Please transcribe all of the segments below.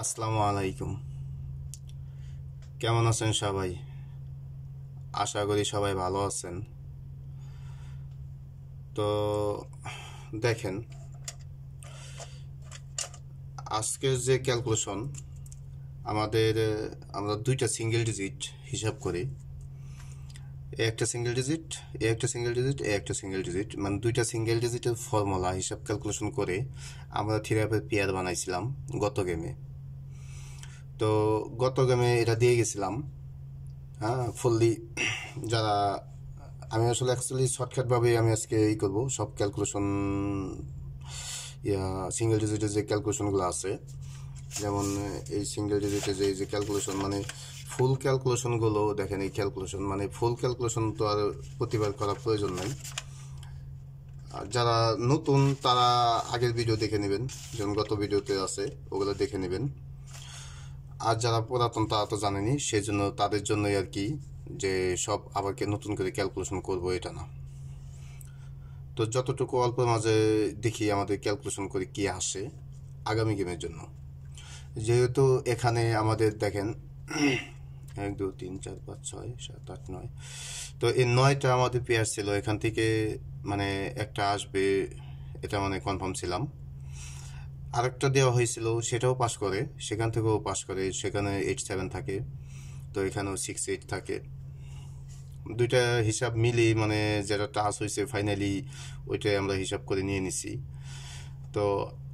আসসালামু আলাইকুম। কেমন আছেন সবাই? আশা করি সবাই ভালো আছেন। তো দেখেন, আজকের যে ক্যালকুলেশন আমাদের আমরা দুইটা সিঙ্গেল ডিজিট হিসাব করি। একটা সিঙ্গেল ডিজিট, একটা সিঙ্গেল ডিজিট, একটা সিঙ্গেল ডিজিট, মানে দুইটা সিঙ্গেল ডিজিটের ফর্মুলা হিসাব ক্যালকুলেশন করে আমরা থ্রি অ্যাপের পেয়ার বানাইছিলাম গত গেমে। তো গত গেমে এটা দিয়ে গেছিলাম, হ্যাঁ, ফুললি। যারা আমি আসলে অ্যাকচুয়ালি শর্টকাটভাবে আমি আজকে করবো সব ক্যালকুলেশন, সিঙ্গেল ডিজিটের যে ক্যালকুলেশনগুলো আছে, যেমন এই সিঙ্গেল ডিজিটের যে ক্যালকুলেশন, মানে ফুল ক্যালকুলেশনগুলো দেখেন। এই ক্যালকুলেশন মানে ফুল ক্যালকুলেশন তো আর প্রতিবার করার প্রয়োজন নেই। আর যারা নতুন তারা আগের ভিডিও দেখে নেবেন, যেমন গত ভিডিওতে আছে, ওগুলো দেখে নেবেন। আর যারা পুরাতন তারা তো জানেনি, সেই জন্য তাদের জন্যই আর কি, যে সব আবার নতুন করে ক্যালকুলেশন করবো এটা না। তো যতটুকু অল্প মাঝে দেখি আমাদের ক্যালকুলেশন করে কি আসে আগামী গেমের জন্য। যেহেতু এখানে আমাদের দেখেন 1 2 3 4 5 6 7 8 9, তো এই 9টা আমাদের পেয়ার ছিল। এখান থেকে মানে একটা আসবে, এটা মানে কনফার্ম ছিলাম। আরেকটা দেওয়া হয়েছিল, সেটাও পাস করে, সেখান থেকেও পাস করে, সেখানে 8 7 থাকে, তো এখানেও 6 8 থাকে। দুইটা হিসাব মিলি মানে যেটা টাচ হয়েছে ফাইনালি, ওইটাই আমরা হিসাব করে নিয়ে নিছি। তো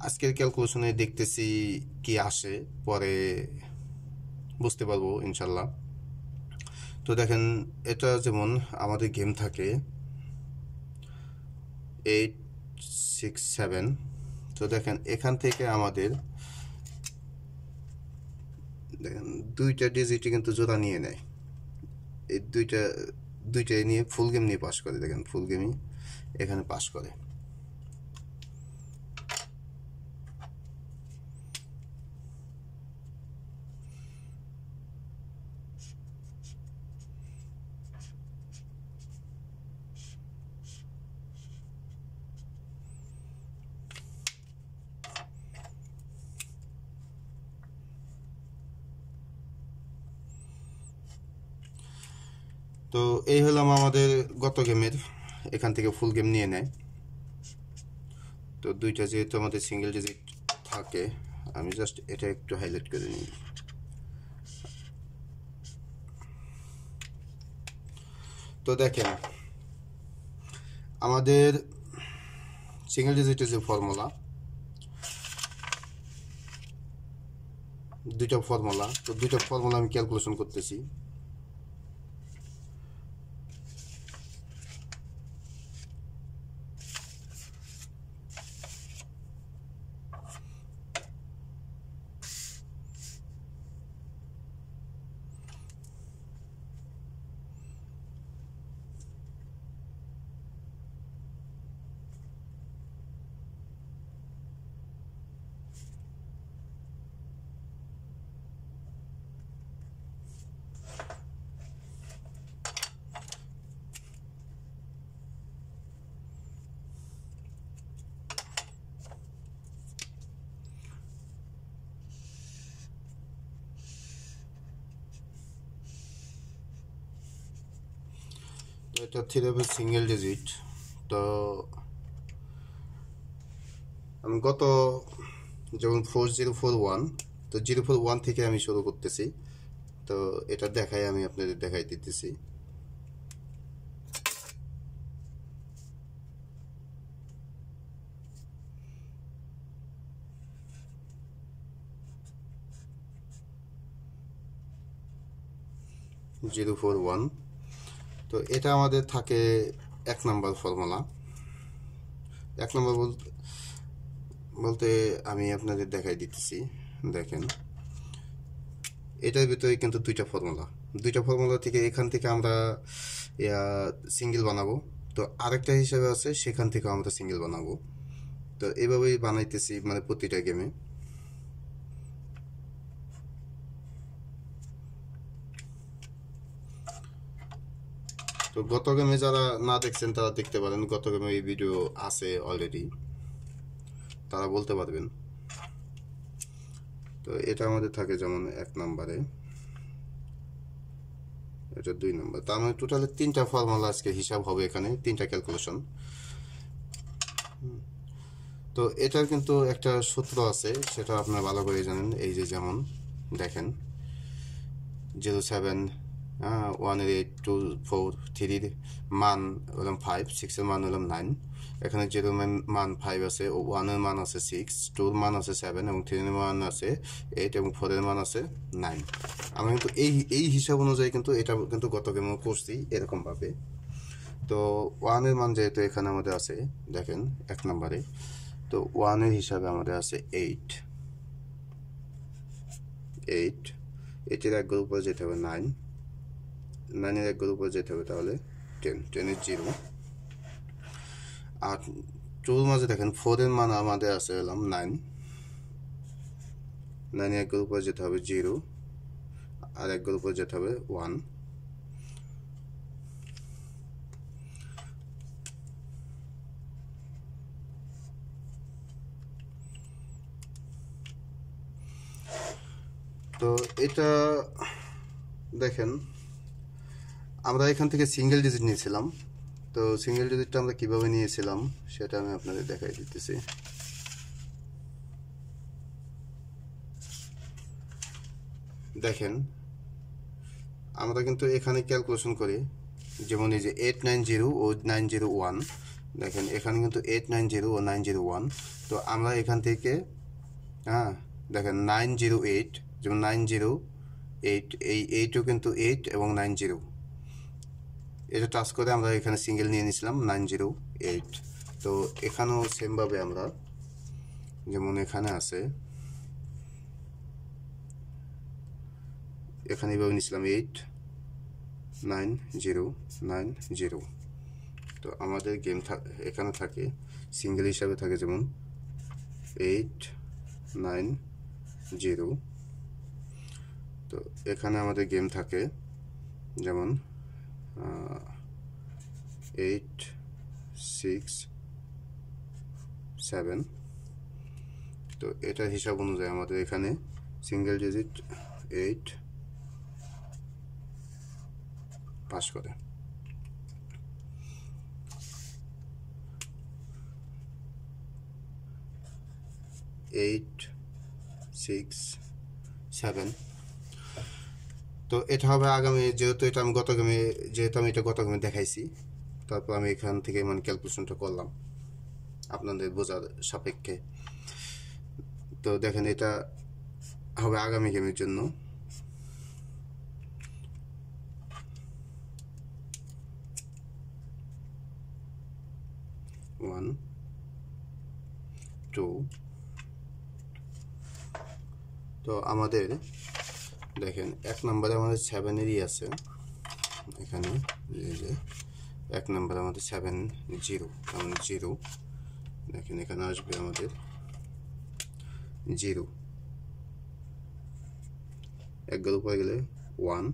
আজকের ক্যালকুলেশনে দেখতেছি কি আসে, পরে বুঝতে পারবো ইনশাল্লাহ। তো দেখেন, এটা যেমন আমাদের গেম থাকে 8 6 7। তো দেখেন এখান থেকে আমাদের দেখেন দুইটা ডিজিটই কিন্তু জোড়া নিয়ে নেয়। এই দুইটাই নিয়ে ফুল গেম নিয়ে পাস করে। দেখেন ফুল গেমই এখানে পাস করে। তো এই হলাম আমাদের গত গেমের, এখান থেকে ফুল গেম নিয়ে নেয়। তো দুইটা যেহেতু আমাদের সিঙ্গেল ডিজিট থাকে, আমি জাস্ট এটা একটু হাইলাইট করে নিই। তো দেখেন আমাদের সিঙ্গেল ডিজিটের যে ফর্মুলা, দুইটা ফর্মুলা, তো দুইটা ফর্মুলা আমি ক্যালকুলেশন করতেছি। তো এটা থ্রি হবে সিঙ্গেল ডিজিট। তো আমি গত যেমন 4041, তো 041 থেকে আমি শুরু করতেছি। তো এটা দেখাই, আমি আপনাদের দেখাই দিতেছি। জিরো ফোর ওয়ান, তো এটা আমাদের থাকে 1 নম্বর ফর্মুলা। 1 নম্বর বলতে আমি আপনাদের দেখাই দিতেছি। দেখেন এটার ভিতরে কিন্তু দুইটা ফর্মুলা থেকে এখান থেকে আমরা সিঙ্গেল বানাবো। তো আরেকটা হিসাবে আছে, সেখান থেকে আমরা সিঙ্গেল বানাবো। তো এভাবেই বানাইতেছি মানে প্রতিটা গেমে। তো গত গেমে যারা না দেখছেন তারা দেখতে পারেন, গত গেমে এই ভিডিও আছে অলরেডি, তারা বলতে পারবেন। তো এটা আমাদের থাকে যেমন 1 নম্বরে, এটা 2 নম্বর। তার মানে টোটালি 3টা ফর্মুলা আজকে হিসাব হবে, এখানে 3টা ক্যালকুলেশন। তো এটার কিন্তু একটা সূত্র আছে, সেটা আপনারা ভালো করে জানেন। এই যে যেমন দেখেন 07 1 8 2 4 3 মান হলাম 5, 6 এর মান হলাম 9। এখানে 0 মান 5 আছে, 1 এর মান আছে 6, 2 এর মান আছে 7 এবং 3 এর মান আছে 8 এবং 4 এর মান আছে 9। আমরা কিন্তু এই হিসাব অনুযায়ী কিন্তু এটা কিন্তু গত গেমও করছি এরকম ভাবে। তো 1 এর মান যেহেতু এখানে আমাদের আছে দেখেন 1 নম্বরে, তো 1 এর হিসাবে আমাদের আছে 8, 8 এর এক গ্রুপ উপরে যেতে হবে 9, 9 এর এক গ্রুপ উপরে যেতে হবে তাহলে 10, 10 এর 0। আর 2 মাঝে দেখেন 4 এর মান আমাদের আছে হলাম 9, 9 এর এক গ্রুপ উপরে যেতে হবে 0 আর এক গ্রুপ উপরে যেতে হবে 1। তো এটা দেখেন আমরা এখান থেকে সিঙ্গেল ডিজিট নিয়েছিলাম। তো সিঙ্গেল ডিজিটটা আমরা কিভাবে নিয়েছিলাম সেটা আমি আপনাদের দেখাই দিতেছি। দেখেন আমরা কিন্তু এখানে ক্যালকুলেশন করি, যেমন এই যে 890 ও 901, দেখেন এখানে কিন্তু 890 ও 901। তো আমরা এখান থেকে দেখেন 908, যেমন 908, এই 8ও কিন্তু 8 এবং 90, এটা টাচ করে আমরা এখানে সিঙ্গেল নিয়ে নিয়েছিলাম 908। তো এখানেও সেমভাবে আমরা যেমন এখানে আছে, এখানে এইভাবে নিয়েছিলাম 89090। তো আমাদের গেম এখানে থাকে সিঙ্গেল হিসাবে থাকে যেমন 890। তো এখানে আমাদের গেম থাকে যেমন 867। তো এটার হিসাব অনুযায়ী আমাদের এখানে সিঙ্গেল ডিজিট 8 পাস করে। Eight six seven. তো এটা হবে আগামী, যেহেতু এটা আমি গত গেমে দেখাইছি, তারপর আমি এখান থেকে মানে ক্যালকুলেশনটা করলাম আপনাদের বোঝার সাপেক্ষে। তো দেখেন এটা হবে আগামী গেমের জন্য। One two. তো আমাদের দেখেন 1 নম্বরে আমাদের 7-এরই আছে এখানে, এই যে 1 নম্বরে আমাদের 7 0, মানে 0। দেখেন এখানে আসবে আমাদের 0, এক গেল উপরে গেলে 1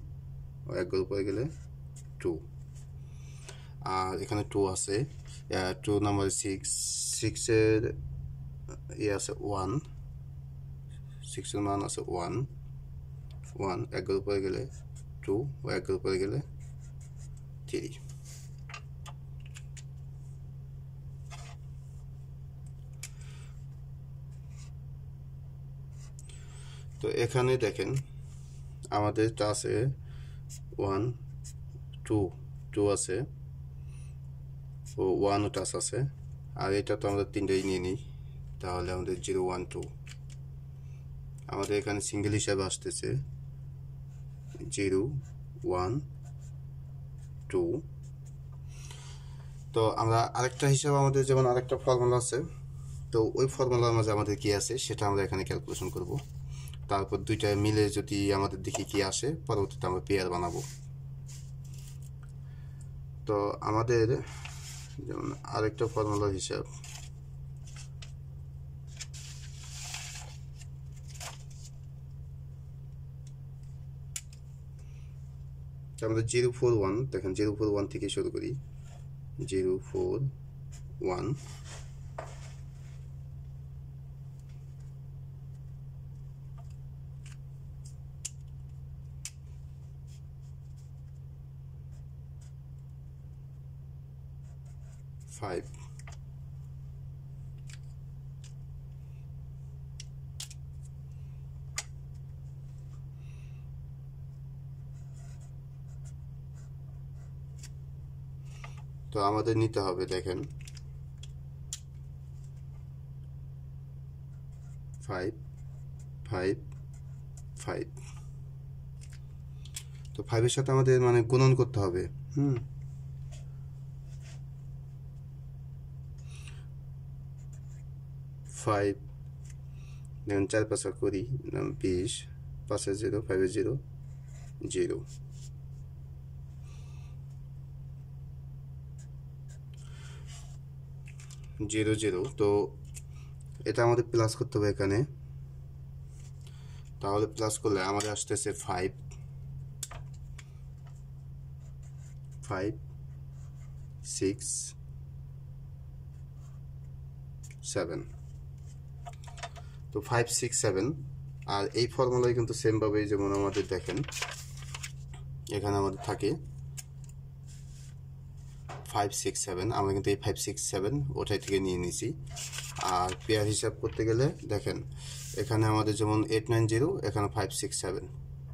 ও এক গেল উপরে গেলে 2। আর এখানে 2 আছে, 2 নম্বরে 6-এর আছে 1, 6-এর মান আছে 1, এক গেল উপরে গেলে 2 ও এক গেল উপরে গেলে 3। তো এখানে দেখেন আমাদের আছে 1 2 আছে ও 1 ও টাচ আছে, আর এটা তো আমরা 3টাই নিয়ে নিই, তাহলে আমাদের 0 1 2। আমাদের এখানে সিঙ্গেল হিসাবে আসতেছে 0 1 2। তো আমরা আরেকটা হিসাব, আমাদের যেমন আরেকটা ফর্মুলা আছে, তো ওই ফর্মুলার মাঝে আমাদের কি আছে সেটা আমরা এখানে ক্যালকুলেশন করব। তারপর দুইটা মিলে যদি আমাদের দেখি কি আসে, পরবর্তীতে আমরা পেয়ার বানাবো। তো আমাদের যেমন আরেকটা ফর্মুলার হিসাব, আমরা 0 4 1, দেখেন 0 4 1 থেকে শুরু করি। 0 4 1, 5 তো আমাদের নিতে হবে দেখেন 5 5 5 তো 5 এর সাথে আমাদের মানে গুণন করতে হবে 5 দেখেন 4 5 20 20 5 0 5 0 0 0 0 তো এটা আমাদের প্লাস করতে হবে এখানে তাহলে প্লাস করলে আমাদের আসতেছে 5 5 6 7 তো 5 6 7 আর এই ফর্মুলায় কিন্তু সেম ভাবে যেমন আমাদের দেখেন এখানে আমাদের থাকে 5 6 7 আমরা কিন্তু এই 5 6 7 ওটাই থেকে নিয়ে নিছি আর পেয়ার হিসাব করতে গেলে দেখেন এখানে আমাদের যেমন 8 9 0 এখানে 5 6 7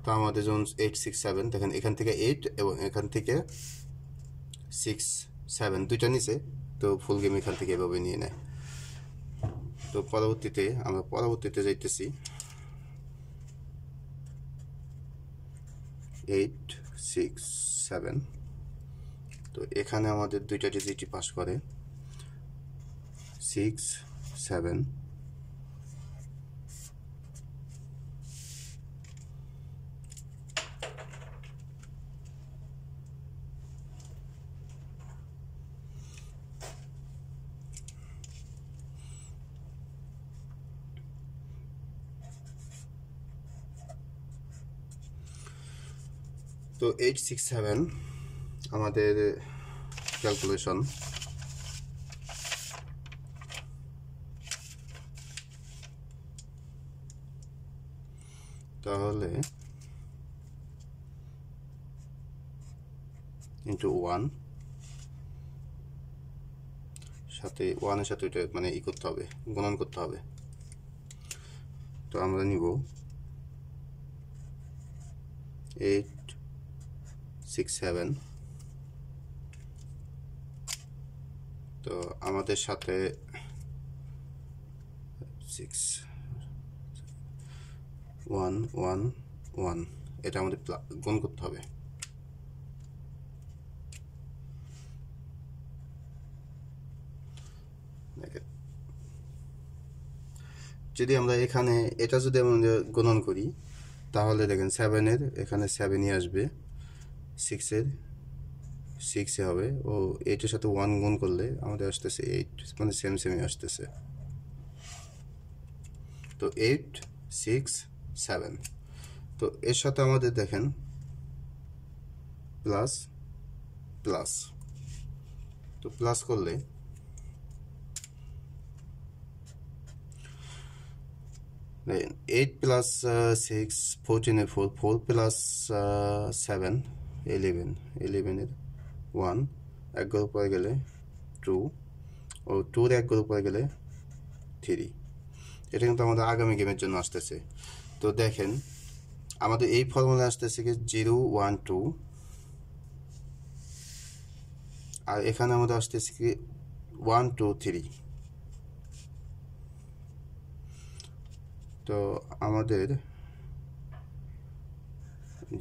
তো আমাদের যেমন 8 6 7 দেখেন এখান থেকে 8 এবং এখান থেকে 6 7 দুইটা নিচে তো ফুল গেম এখান থেকে এভাবে নিয়ে নেয় তো আমরা পরবর্তীতে যাইতেছি 8 6 7 তো এখানে আমাদের দুইটা ডিজিটই পাস করে 6 7 তো 8 6 7 আমাদের ক্যালকুলেশন তাহলে ইন্টু 1 সাথে 1 এর সাথে এটা মানে করতে হবে গুণন করতে হবে তো আমরা নিব 8 6 7 তো আমাদের সাথে 6 1 1 1 এটা আমাদের গুণ করতে হবে যদি আমরা এখানে এটা যদি আমরা গুণন করি তাহলে দেখেন 7 এর এখানে 7ই আসবে 6 এর 6 এ হবে ও 8 এর সাথে 1 গুণ করলে আমাদের আসতেছে 8 মানে সেমই আসতেছে তো 8 6 7 তো এর সাথে আমাদের দেখেন প্লাস প্লাস তো প্লাস করলে দেখেন 8 প্লাস 6 14 এর 4 4 প্লাস 7 11 11 এর 1 এক গড় পরে গেলে 2 ও 2 এর এক গড় পরে গেলে 3 এটা কিন্তু আমাদের আগামী গেমের জন্য আসতেছে তো দেখেন আমাদের এই ফর্মুলা আসতেছে কি 0 1 2 আর এখানে আমাদের আসতেছে কি 1 2 3 তো আমাদের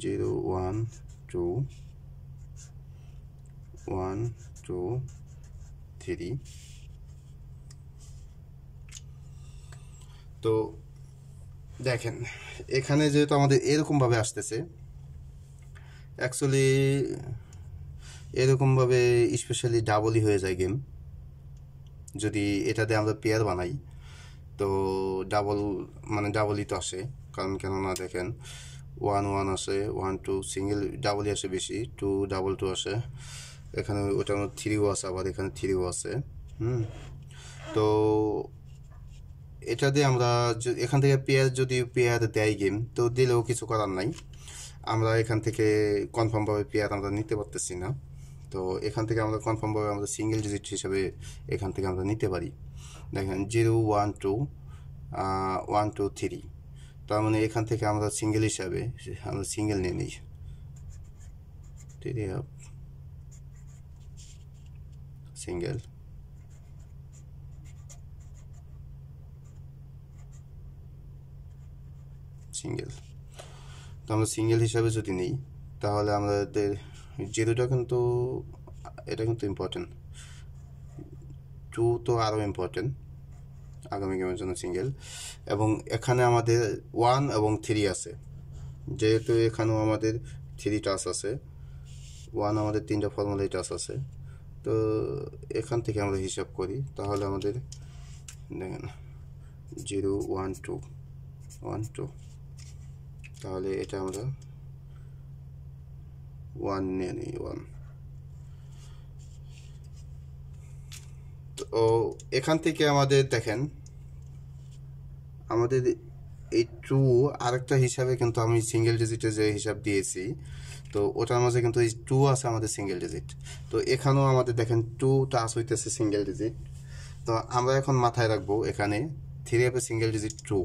0 1 2 1 2 3 তো দেখেন এখানে যেহেতু আমাদের এরকমভাবে আসতেছে অ্যাকচুয়ালি এরকমভাবে স্পেশালি ডাবলই হয়ে যায় গেম যদি এটাতে আমরা পেয়ার বানাই তো ডাবল মানে ডাবলই তো আসে কারণ কেননা দেখেন 1 1 আসে 1 2 সিঙ্গেল ডাবলই আসে বেশি 2 ডাবল 2 আসে এখানে ওটা 3ও আছে আবার এখানে 3ও আছে তো এটা দিয়ে আমরা এখান থেকে যদি পেয়ার দেয় গেম তো দিলেও কিছু করার নাই আমরা এখান থেকে কনফার্মভাবে পেয়ার আমরা নিতে পারতেছি না তো এখান থেকে আমরা কনফার্মভাবে আমরা সিঙ্গেল ডিজিট হিসাবে এখান থেকে আমরা নিতে পারি। দেখেন 0 1 2 1 2 3, তার মানে এখান থেকে আমরা সিঙ্গেল হিসাবে আমরা সিঙ্গেল নিয়ে নিই। সিঙ্গেল সিঙ্গেল তো আমরা সিঙ্গেল হিসাবে যদি নিই তাহলে আমাদের জিরোটা কিন্তু এটা কিন্তু ইম্পর্টেন্ট, 2 তো আরও ইম্পর্টেন্ট আগামী গেমের জন্য সিঙ্গেল। এবং এখানে আমাদের 1 এবং 3 আছে, যেহেতু এখানেও আমাদের 3 টাচ আছে, 1 আমাদের 3টা ফর্মুলায় টাচ আছে। তো এখান থেকে আমরা হিসাব করি তাহলে আমাদের দেখেন 0 1 2 1 2, তাহলে এটা আমরা 1 নিয়ে নিই 1। তো এখান থেকে আমাদের দেখেন আমাদের এই 2 আরেকটা হিসাবে কিন্তু আমি সিঙ্গেল ডিজিটে যে হিসাব দিয়েছি, তো ওটার মাঝে কিন্তু এই 2 আছে আমাদের সিঙ্গেল ডিজিট। তো এখানেও আমাদের দেখেন 2 টাচ হইতেছে সিঙ্গেল ডিজিট। তো আমরা এখন মাথায় রাখবো এখানে 3 হবে সিঙ্গেল ডিজিট 2।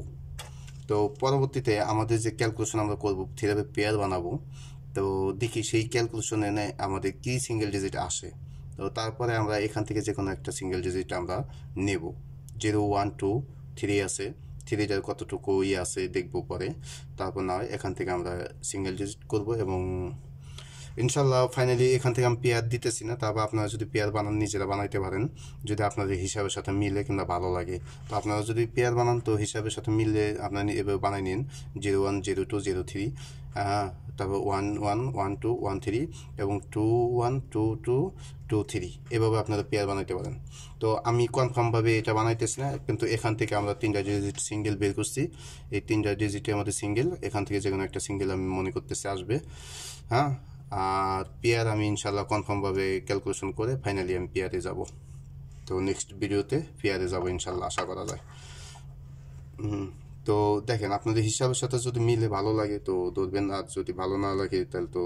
তো পরবর্তীতে আমাদের যে ক্যালকুলেশন আমরা করবো 3 হবে পেয়ার বানাবো, তো দেখি সেই ক্যালকুলেশনে আমাদের কি সিঙ্গেল ডিজিট আসে। তো তারপরে আমরা এখান থেকে যে কোনো একটা সিঙ্গেল ডিজিট আমরা নেব। 0 1 2 3 আছে, 3টার কতটুকু আছে দেখবো পরে, তারপর না হয় এখান থেকে আমরা সিঙ্গেল ডিজিট করব। এবং ইনশাল্লাহ ফাইনালি এখান থেকে আমি পেয়ার দিতেছি না, তারপর আপনারা যদি পেয়ার বানান নিজেরা বানাইতে পারেন যদি আপনাদের হিসাবের সাথে মিলে কিংবা ভালো লাগে। তো আপনারা যদি পেয়ার বানান তো হিসাবের সাথে মিললে আপনারা এভাবে বানাই নিন 0 1 0 2 0 3, তারপর 1 1 1 2 1 3 এবং 2 1 2 2 2 3, এভাবে আপনারা পেয়ার বানাইতে পারেন। তো আমি কনফার্মভাবে এটা বানাইতেছি না, কিন্তু এখান থেকে আমরা 3টা ডিজিট সিঙ্গেল বের করছি। এই 3টা ডিজিটে আমাদের সিঙ্গেল, এখান থেকে যে কোনো একটা সিঙ্গেল আমি মনে করতেছি আসবে। হ্যাঁ, আর পেয়ার আমি ইনশাল্লাহ কনফার্মভাবে ক্যালকুলেশন করে ফাইনালি আমি পেয়ারে যাব। তো নেক্সট ভিডিওতে পেয়ারে যাব ইনশাল্লাহ, আশা করা যায়। তো দেখেন আপনাদের হিসাবের সাথে যদি মিলে ভালো লাগে তো ধরবেন, আর যদি ভালো না লাগে তাহলে তো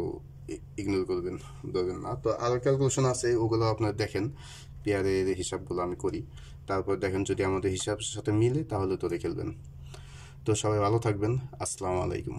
ইগনোর করবেন, ধরবেন না। তো আরও ক্যালকুলেশন আছে, ওগুলো আপনারা দেখেন, পেয়ারের হিসাবগুলো আমি করি, তারপর দেখেন যদি আমাদের হিসাবের সাথে মিলে তাহলে তো খেলবেন। তো সবাই ভালো থাকবেন, আসসালামু আলাইকুম।